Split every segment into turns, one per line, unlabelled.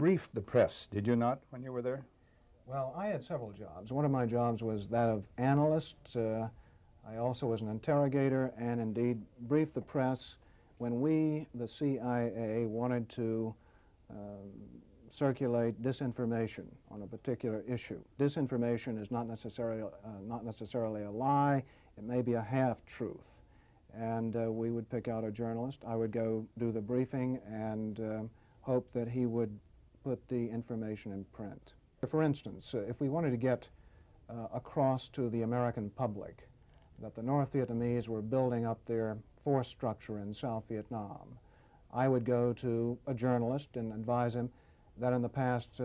briefed the press, did you not, when you were there?
Well, I had several jobs. One of my jobs was that of analyst. I also was an interrogator and indeed briefed the press when we, the CIA, wanted to circulate disinformation on a particular issue. Disinformation is not necessarily a lie. It may be a half-truth. And we would pick out a journalist. I would go do the briefing and hope that he would put the information in print. For instance, if we wanted to get across to the American public that the North Vietnamese were building up their force structure in South Vietnam, I would go to a journalist and advise him that in the past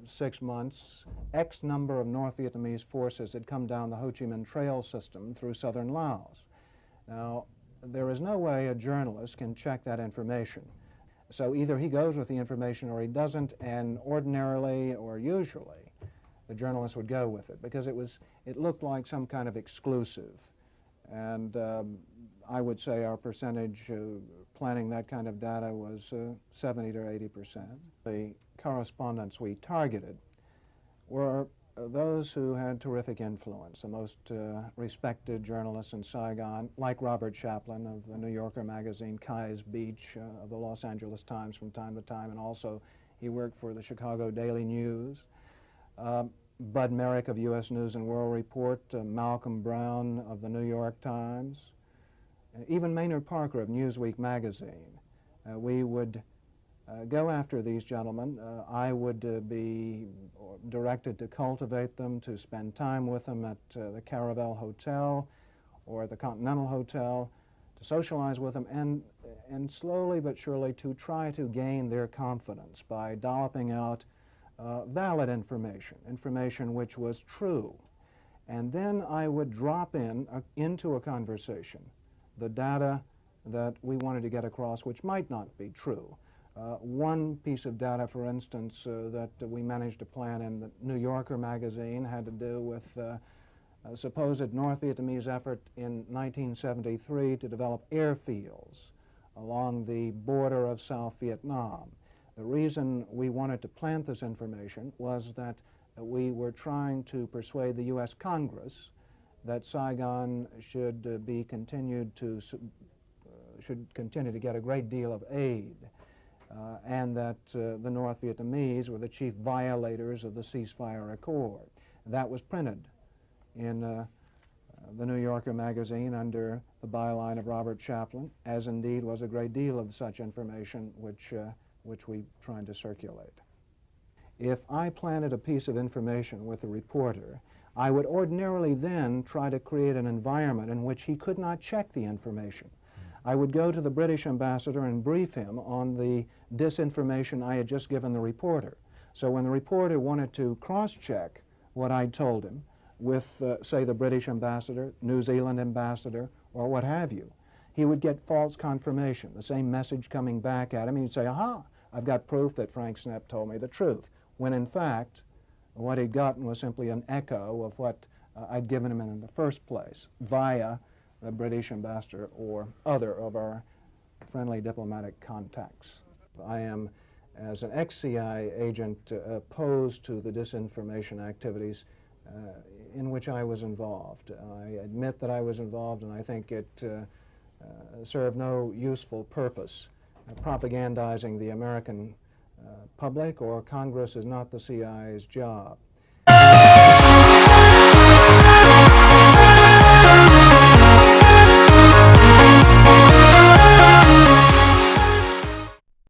6 months, X number of North Vietnamese forces had come down the Ho Chi Minh Trail system through southern Laos. Now, there is no way a journalist can check that information. So either he goes with the information or he doesn't, and ordinarily or usually the journalist would go with it because it looked like some kind of exclusive. And I would say our percentage planning that kind of data was 70 to 80%. The correspondents we targeted were those who had terrific influence, the most respected journalists in Saigon, like Robert Chaplin of the New Yorker magazine, Kai's Beach of the Los Angeles Times from time to time, and also he worked for the Chicago Daily News. Bud Merrick of U.S. News and World Report, Malcolm Brown of the New York Times, even Maynard Parker of Newsweek magazine. We would go after these gentlemen. I would be directed to cultivate them, to spend time with them at the Caravel Hotel or the Continental Hotel, to socialize with them, and slowly but surely to try to gain their confidence by dolloping out valid information, information which was true. And then I would drop into a conversation the data that we wanted to get across, which might not be true. One piece of data, for instance, that we managed to plan in the New Yorker magazine had to do with a supposed North Vietnamese effort in 1973 to develop airfields along the border of South Vietnam. The reason we wanted to plant this information was that we were trying to persuade the U.S. Congress that Saigon should continue to get a great deal of aid, and that the North Vietnamese were the chief violators of the ceasefire accord. That was printed in the New Yorker magazine under the byline of Robert Chaplin, as indeed was a great deal of such information which we tried to circulate. If I planted a piece of information with a reporter, I would ordinarily then try to create an environment in which he could not check the information. I would go to the British ambassador and brief him on the disinformation I had just given the reporter. So when the reporter wanted to cross-check what I'd told him with, say, the British ambassador, New Zealand ambassador, or what have you, he would get false confirmation, the same message coming back at him, and he'd say, aha, I've got proof that Frank Snepp told me the truth, when in fact what he'd gotten was simply an echo of what I'd given him in the first place via the British ambassador or other of our friendly diplomatic contacts. I am, as an ex-CIA agent, opposed to the disinformation activities in which I was involved. I admit that I was involved, and I think it served no useful purpose. Propagandizing the American public or Congress is not the CIA's job.